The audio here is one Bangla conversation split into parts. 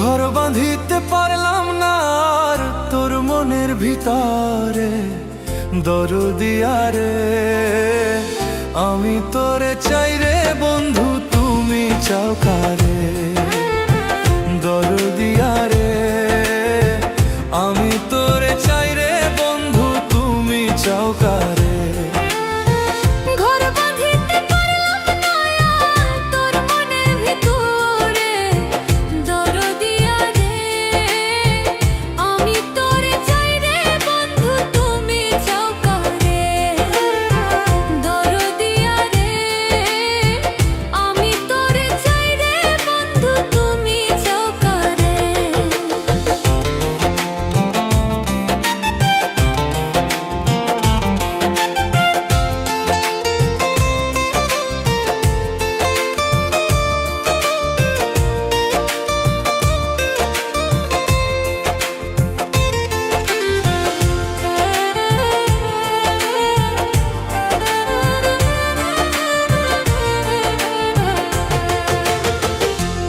ঘর বাঁধিতে পারলাম না আর তোর মনের ভিতরে, দরদিয়া রে আমি তোরে চাই রে বন্ধু, তুমি চাও কারে? দরদিয়া রে আমি তোরে চাই রে বন্ধু, তুমি চাও কারে?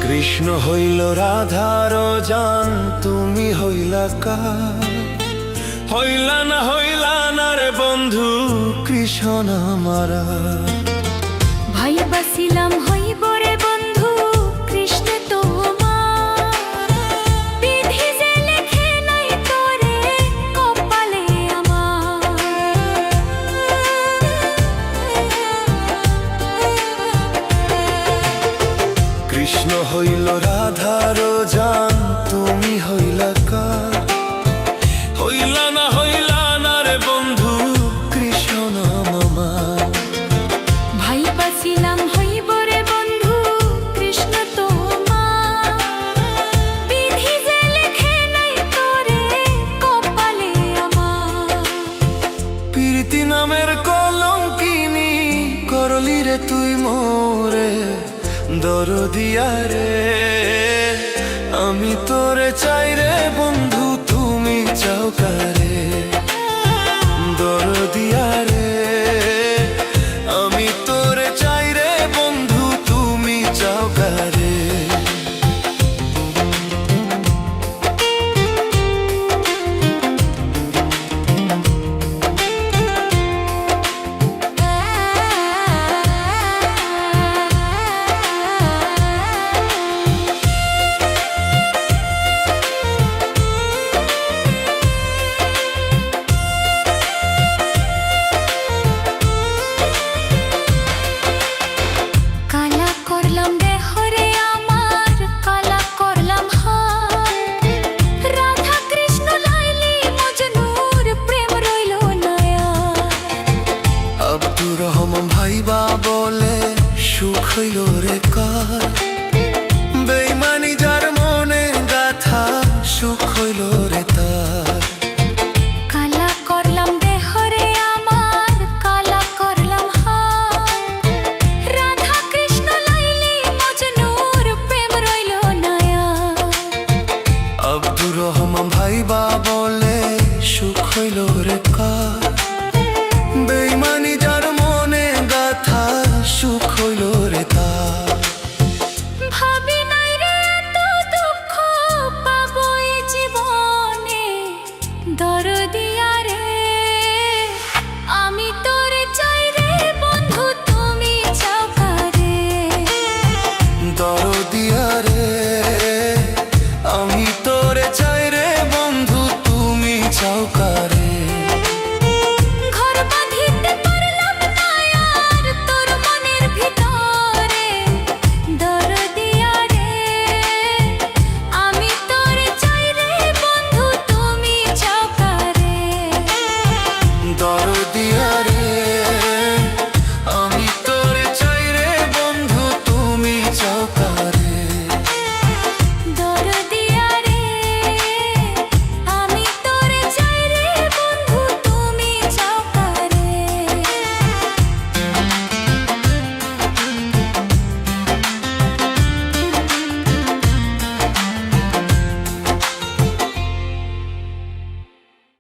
কৃষ্ণ হইল রাধার জান, তুমি হইলা কার? হইলা না রে বন্ধু কৃষ্ণ আমারা। ভাই বাসিলাম হইব রে বন্ধু কৃষ্ণ তোমার, বিধি যে লেখে নাই তোরে কপালে আমার। কৃষ্ণ হইল রাধার জান, তুমি হইলা কার? হইলা না রে বন্ধু কৃষ্ণ আমার। ভাই বাসিলাম হইব রে বন্ধু কৃষ্ণ তোমার, বিধি যে লেখে নাই তোরে কপালে আমার। প্রীতি নামের কলঙ্কিনী করলি রে তুই মোরে, দরদিয়া রে আমি তোরে চাই রে বন্ধু, তুমি চাও কারে? দরদিয়া রে আমি তোরে চাই রে বন্ধু, তুমি চাও কারে? ভাইবা বলে সুখ হইল রে কার?